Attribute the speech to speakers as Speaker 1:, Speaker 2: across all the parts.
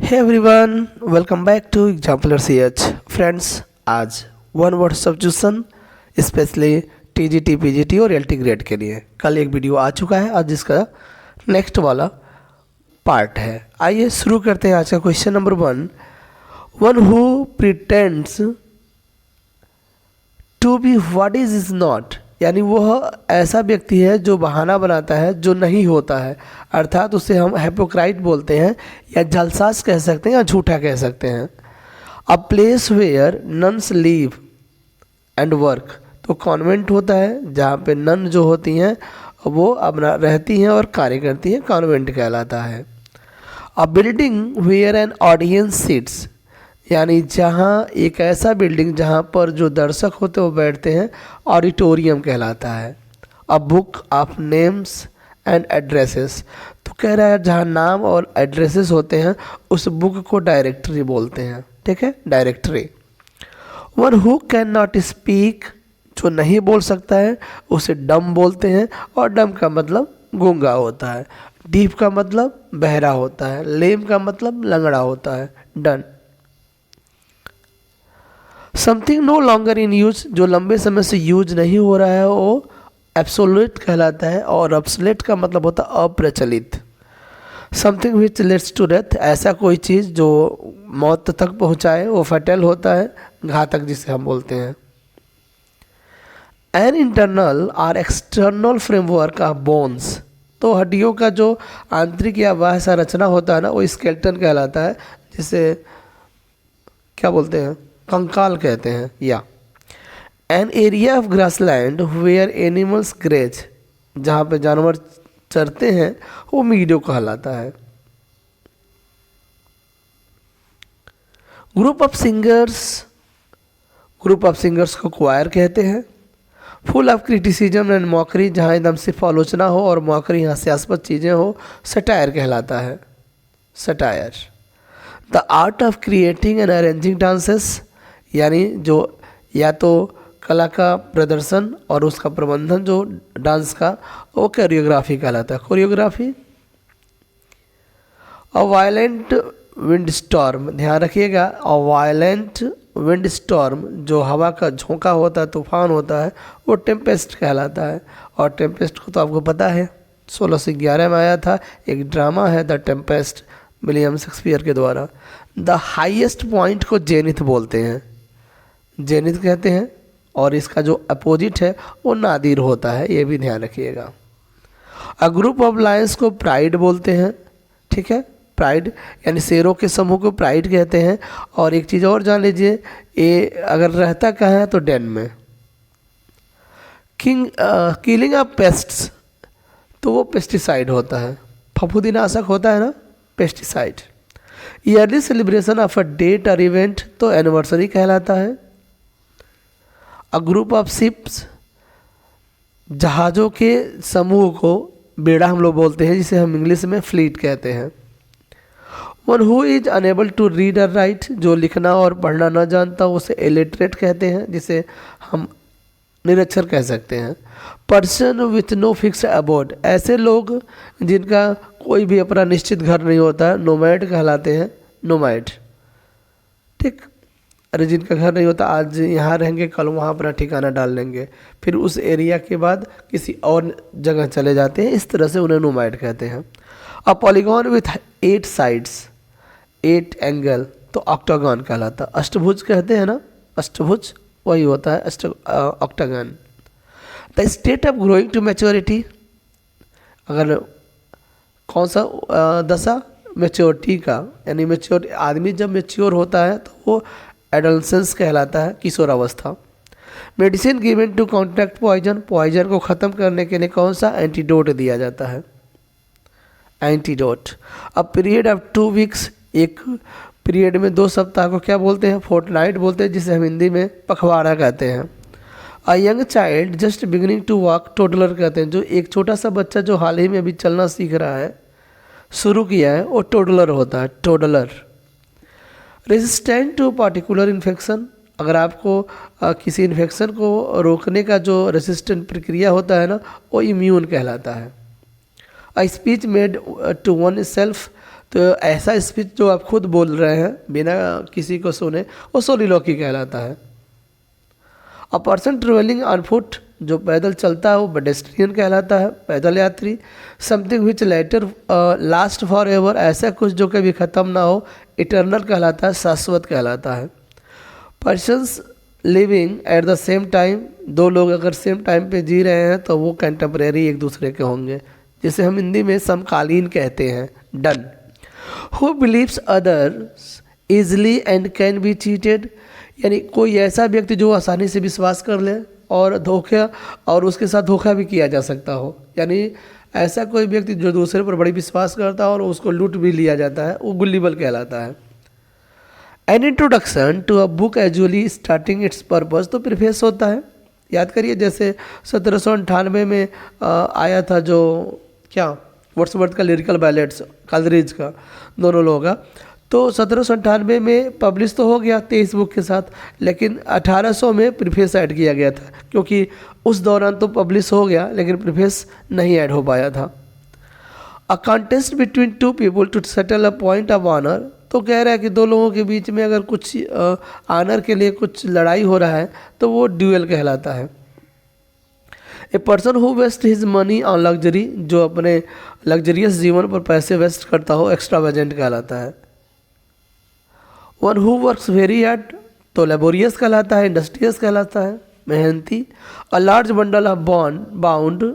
Speaker 1: Hey everyone, welcome back to Exemplar CH। Friends, आज one word substitution specially TGT, PGT और LT grade के लिए कल एक वीडियो आ चुका है, आज जिसका नेक्स्ट वाला पार्ट है। आइए शुरू करते हैं आज का question number 1। One who pretends to be what is not, यानी वह ऐसा व्यक्ति है जो बहाना बनाता है जो नहीं होता है, अर्थात उसे हम हिपोक्राइट बोलते हैं या जालसाज कह सकते हैं या झूठा कह सकते हैं। A place where nuns live and work, तो कॉन्वेंट होता है जहाँ पे नन जो होती हैं वो अपना रहती हैं और कार्य करती हैं, कॉन्वेंट कहलाता है। A building where an audience sits, यानी जहाँ एक ऐसा बिल्डिंग जहाँ पर जो दर्शक होते हैं वो बैठते हैं, ऑडिटोरियम कहलाता है। A book of names and addresses, तो कह रहा है जहाँ नाम और एड्रेसेस होते हैं उस बुक को डायरेक्टरी बोलते हैं, ठीक है, directory. One who can not speak, जो नहीं बोल सकता है उसे डम बोलते हैं, और डम का मतलब गूंगा होता है, डीफ का मतलब बहरा होता है, लेम का मतलब लंगड़ा होता है, done. Something no longer in use, जो लंबे समय से यूज नहीं हो रहा है वो एब्सोल्यूट कहलाता है, और ऑब्सोलेट का मतलब होता है अप्रचलित। Something which leads to death, ऐसा कोई चीज़ जो मौत तक पहुंचाए वो फैटल होता है, घातक जिसे हम बोलते हैं। एन इंटरनल और एक्सटर्नल फ्रेमवर्क ऑफ बोन्स, तो हड्डियों का जो आंतरिक या बाह्य संरचना होता है ना वो स्केलेटन कहलाता है, जिसे क्या बोलते हैं, कंकाल कहते हैं। या an area of grassland where animals graze, जहाँ पे जानवर चरते हैं वो मीडो कहलाता है। ग्रुप ऑफ सिंगर्स को क्वायर कहते हैं। Full of criticism and mockery, जहाँ एकदम सिर्फ आलोचना हो और मॉकरी हास्यास्पद चीज़ें हो, सटायर कहलाता है, satire. The art of creating and arranging dances, यानी जो या तो कला का प्रदर्शन और उसका प्रबंधन जो डांस का, वो कोरियोग्राफी कहलाता है, कोरियोग्राफी। अ वायलेंट विंड स्टॉर्म, ध्यान रखिएगा, अ वायलेंट विंड स्टॉर्म जो हवा का झोंका होता है, तूफान होता है, वो टेम्पेस्ट कहलाता है। और टेम्पेस्ट को तो आपको पता है 1611 में आया था, एक ड्रामा है द टेम्पेस्ट, विलियम शेक्सपियर के द्वारा। द हाईएस्ट पॉइंट को जेनिथ बोलते हैं, जेनिथ कहते हैं, और इसका जो अपोजिट है वो नादिर होता है, ये भी ध्यान रखिएगा। अ ग्रुप ऑफ लायंस को प्राइड बोलते हैं, ठीक है, प्राइड यानी शेरों के समूह को प्राइड कहते हैं। और एक चीज़ और जान लीजिए, ये अगर रहता कहाँ है तो डेन में। किलिंग ऑफ पेस्ट्स, तो वो पेस्टिसाइड होता है, फफूंदीनाशक होता है ना, pesticide. Yearly celebration of a date or event, तो एनिवर्सरी कहलाता है। अ ग्रुप ऑफ शिप्स, जहाज़ों के समूह को बेड़ा हम लोग बोलते हैं, जिसे हम इंग्लिश में फ्लीट कहते हैं। One who is unable to read or write, जो लिखना और पढ़ना न जानता उसे इलिटरेट कहते हैं, जिसे हम निरक्षर कह सकते हैं। Person with no fix abode, ऐसे लोग जिनका कोई भी अपना निश्चित घर नहीं होता, नोमैड कहलाते हैं, नोमैड, ठीक। अरे जिनका घर नहीं होता, आज यहाँ रहेंगे कल वहाँ अपना ठिकाना डाल लेंगे, फिर उस एरिया के बाद किसी और जगह चले जाते हैं, इस तरह से उन्हें नोमैड कहते हैं। A polygon with 8 sides, 8 angle, तो ऑक्टागन कहलाता, अष्टभुज कहते हैं ना, अष्टभुज वही होता है, octagon. The state of growing to maturity, अगर कौन सा दशा, मैच्योरिटी का, यानी मैच्योर आदमी जब मैच्योर होता है तो वो एडोलसेंस कहलाता है, किशोरावस्था। Medicine given to contract poison, poison को ख़त्म करने के लिए कौन सा एंटीडोट दिया जाता है, antidote. A period of 2 weeks, एक पीरियड में 2 सप्ताह को क्या बोलते हैं, फोर्टनाइट बोलते हैं, जिसे हम हिंदी में पखवाड़ा कहते हैं। A young child just beginning to walk, toddler कहते हैं, जो एक छोटा सा बच्चा जो हाल ही में अभी चलना सीख रहा है, शुरू किया है, वो टोडलर होता है, toddler. Resistant to particular infection, अगर आपको किसी इन्फेक्शन को रोकने का जो रेजिस्टेंट प्रक्रिया होता है ना, वो इम्यून कहलाता है। A speech made to oneself, तो ऐसा स्पीच जो आप खुद बोल रहे हैं बिना किसी को सुने वो सोलिलोकी कहलाता है। A person travelling on foot, जो पैदल चलता है वो पेडेस्ट्रियन कहलाता है, पैदल यात्री। Something which later last forever, ऐसा कुछ जो कभी ख़त्म ना हो, इटर्नल कहलाता है, शाश्वत कहलाता है। Persons living at the same time, दो लोग अगर सेम टाइम पे जी रहे हैं तो वो कंटेम्प्रेरी एक दूसरे के होंगे, जिसे हम हिंदी में समकालीन कहते हैं, done. Who believes others easily and can be cheated, यानी कोई ऐसा व्यक्ति जो आसानी से विश्वास कर ले और धोखा और उसके साथ धोखा भी किया जा सकता हो, यानी ऐसा कोई व्यक्ति जो दूसरे पर बड़ी विश्वास करता है और उसको लूट भी लिया जाता है, वो गुल्लीबल कहलाता है। An introduction to a book usually starting its purpose, तो प्रीफेस होता है। याद करिए जैसे 1798 में आया था जो क्या वर्ड्सवर्थ का लिरिकल बैलेट्स, कालरीज का, दोनों लोगों का, तो 1798 में पब्लिश तो हो गया 23 बुक के साथ, लेकिन 1800 में प्रीफेस ऐड किया गया था, क्योंकि उस दौरान तो पब्लिश हो गया लेकिन प्रीफेस नहीं ऐड हो पाया था। A contest between two people to settle a point of honour, तो कह रहा है कि दो लोगों के बीच में अगर कुछ ऑनर के लिए कुछ लड़ाई हो रहा है तो वो ड्यूएल कहलाता है। A person who waste his money on luxury, जो अपने लग्जरियस जीवन पर पैसे वेस्ट करता हो, एक्स्ट्रावेजेंट कहलाता है। One who works very hard, तो लेबोरियस कहलाता है, इंडस्ट्रियस कहलाता है, मेहनती। A large bundle of bound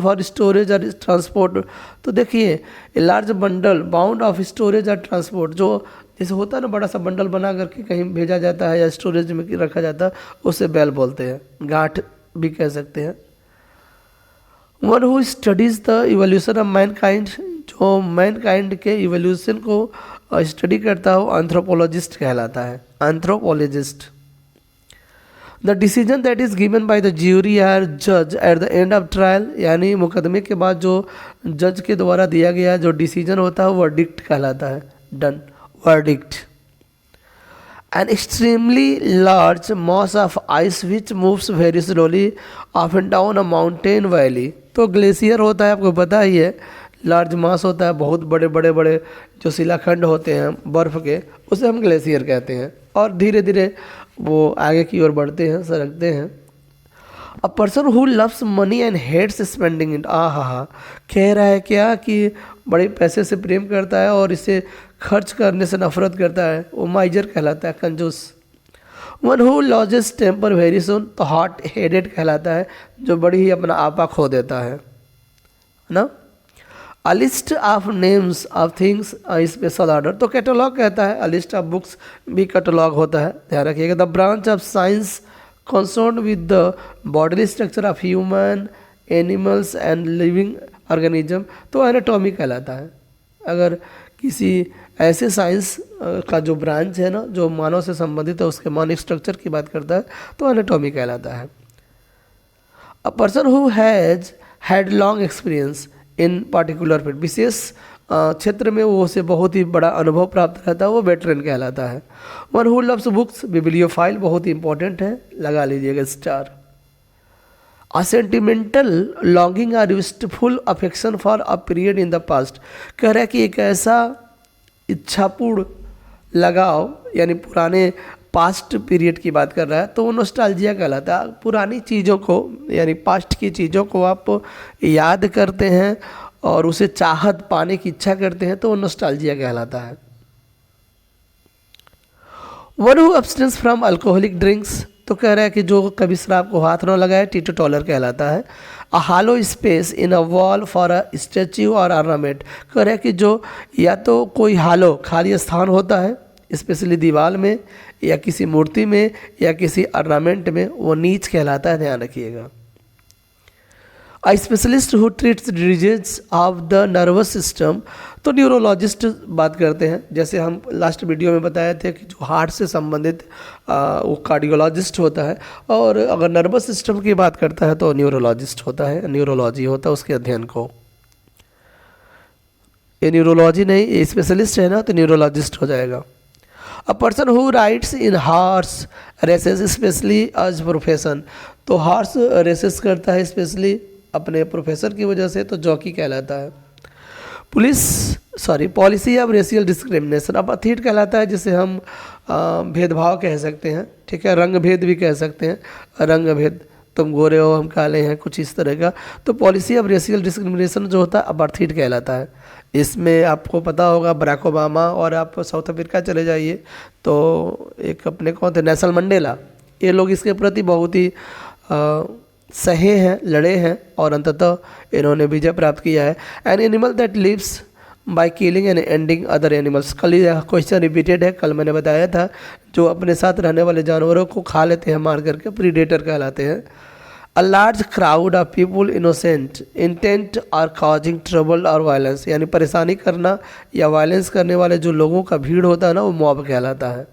Speaker 1: for storage और ट्रांसपोर्ट, तो देखिए a large bundle bound of storage और ट्रांसपोर्ट, जो जैसे होता है ना बड़ा सा बंडल बना करके कहीं भेजा जाता है या स्टोरेज में रखा जाता है, उसे बैल बोलते हैं, गांठ भी कह सकते हैं। One who studies the evolution of Mankind, जो मैनकाइंड के इवोल्यूशन को स्टडी करता हो, एंथ्रोपोलॉजिस्ट कहलाता है, anthropologist. The decision that is given by the jury और जज at the end of trial, यानी मुकदमे के बाद जो जज के द्वारा दिया गया जो डिसीजन होता है वो वर्डिक्ट कहलाता है, done, verdict. An extremely large mass of ice which moves very slowly up and down a mountain valley, तो ग्लेशियर होता है, आपको पता ही है, लार्ज मास होता है, बहुत बड़े बड़े बड़े जो शिलाखंड होते हैं बर्फ़ के, उसे हम ग्लेशियर कहते हैं, और धीरे धीरे वो आगे की ओर बढ़ते हैं, सरकते हैं। A person who loves money and hates spending it, हा, कह रहा है क्या कि बड़े पैसे से प्रेम करता है और इसे खर्च करने से नफरत करता है, वो माइजर कहलाता है, कंजूस। One who loses temper very soon, तो हॉट हेडेड कहलाता है, जो बड़ी ही अपना आपा खो देता है ना। A list of names of things special order, तो कैटलॉग कहता है, अ लिस्ट ऑफ बुक्स भी कैटलॉग होता है, ध्यान रखिएगा। The branch of science concern with the bodily structure of human, animals and living organism, तो एनाटॉमी कहलाता है। अगर किसी ऐसे साइंस का जो ब्रांच है ना जो मानव से संबंधित है, उसके मानव स्ट्रक्चर की बात करता है, तो एनाटॉमी कहलाता है। A person who has had long experience in particular field, विशेष क्षेत्र में वो उसे बहुत ही बड़ा अनुभव प्राप्त रहता है, वो वेटरन कहलाता है। One who loves books, bibliophile, बहुत ही इंपॉर्टेंट है, लगा लीजिएगा स्टार। अ सेंटिमेंटल लॉन्गिंग और wistful affection for a period in the past, कह रहा है कि एक ऐसा इच्छापूर्ण लगाव, यानी पुराने पास्ट पीरियड की बात कर रहा है, तो वो नॉस्टैल्जिया कहलाता है। पुरानी चीज़ों को यानी पास्ट की चीज़ों को आप याद करते हैं और उसे चाहत पाने की इच्छा करते हैं, तो वो नॉस्टैल्जिया कहलाता है। One who abstains from alcoholic drinks, तो कह रहा है कि जो कभी शराब को हाथ न लगाए, टीटोटॉलर कहलाता है। A hollow space in a wall for a statue और ऑर्नामेंट, कह रहा है कि जो या तो कोई हालो खाली स्थान होता है, स्पेशली दीवार में या किसी मूर्ति में या किसी ऑर्नामेंट में, वो नीच कहलाता है, ध्यान रखिएगा। A specialist who treats disease of the nervous system, तो न्यूरोलॉजिस्ट बात करते हैं, जैसे हम लास्ट वीडियो में बताए थे कि जो हार्ट से संबंधित वो कार्डियोलॉजिस्ट होता है, और अगर नर्वस सिस्टम की बात करता है तो न्यूरोलॉजिस्ट होता है, न्यूरोलॉजी होता है उसके अध्ययन को। ये न्यूरोलॉजी नहीं, ये स्पेशलिस्ट है ना, तो न्यूरोलॉजिस्ट हो जाएगा। A person who rides in horse races specially as profession, तो हॉर्स रेसेस करता है स्पेशली अपने प्रोफेसर की वजह से, तो जॉकी कहलाता है। Police policy of racial discrimination. Apartheid कहलाता है जिसे हम भेदभाव कह सकते हैं, ठीक है, रंग भेद भी कह सकते हैं, रंग भेद, तुम गोरे हो हम काले हैं, कुछ इस तरह का। तो पॉलिसी ऑफ रेशियल डिस्क्रिमिनेशन जो होता है अपार्थाइड कहलाता है। इसमें आपको पता होगा बराक ओबामा, और आप साउथ अफ्रीका चले जाइए तो एक अपने कौन थे, नेल्सन मंडेला, ये लोग इसके प्रति बहुत ही सहे हैं, लड़े हैं और अंततः इन्होंने विजय प्राप्त किया है। An animal that lives by killing and ending other animals. कल यह क्वेश्चन रिपीटेड है, कल मैंने बताया था, जो अपने साथ रहने वाले जानवरों को खा लेते हैं मार करके, प्रीडेटर कहलाते हैं। A large crowd of people innocent intent are causing trouble or violence, यानी परेशानी करना या वायलेंस करने वाले जो लोगों का भीड़ होता है ना, वो मॉब कहलाता है।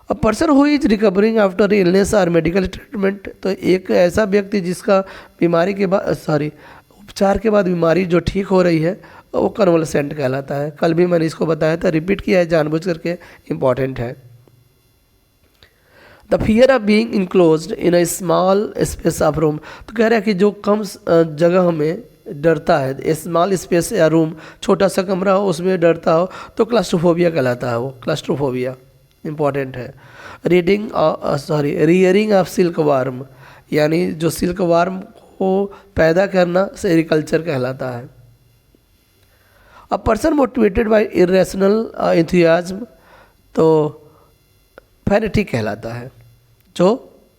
Speaker 1: A person who is recovering after illness और मेडिकल ट्रीटमेंट, तो एक ऐसा व्यक्ति जिसका बीमारी के बाद उपचार के बाद बीमारी जो ठीक हो रही है वो कन्वलसेंट कहलाता है। कल भी मैंने इसको बताया था, रिपीट किया है जानबूझ करके, इम्पॉर्टेंट है। The fear of being enclosed in a small space of room, तो कह रहा है कि जो कम जगह में डरता है, स्मॉल स्पेस या रूम, छोटा सा कमरा हो उसमें डरता हो, तो क्लस्ट्रोफोबिया कहलाता है वो, क्लस्ट्रोफोबिया इम्पॉर्टेंट है। रियरिंग ऑफ सिल्क वार्म, यानी जो सिल्क वार्म को पैदा करना सेरिकल्चर कहलाता है। A person motivated by irrational enthusiasm, तो फैनेटिक कहलाता है। जो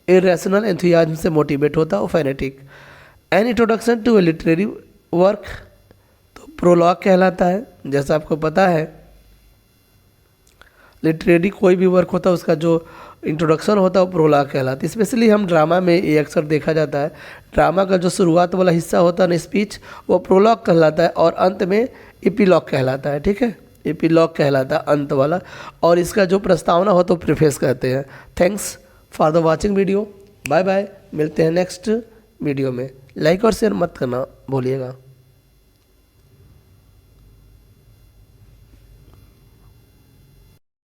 Speaker 1: इरेशनल एंथुसियाज्म से मोटिवेट होता है वो fanatic. An introduction to a literary work, तो प्रोलॉग कहलाता है। जैसा आपको पता है लिटरेरी कोई भी वर्क होता है उसका जो इंट्रोडक्शन होता है वो प्रोलॉग कहलाता है। स्पेशली हम ड्रामा में ये अक्सर देखा जाता है, ड्रामा का जो शुरुआत वाला हिस्सा होता है ना, स्पीच, वो प्रोलॉग कहलाता है और अंत में एपिलॉग कहलाता है, ठीक है, एपिलॉग कहलाता है अंत वाला, और इसका जो प्रस्तावना हो तो प्रीफेस कहते हैं। Thanks for the watching video, bye bye, मिलते हैं नेक्स्ट वीडियो में। लाइक और शेयर मत करना भूलिएगा।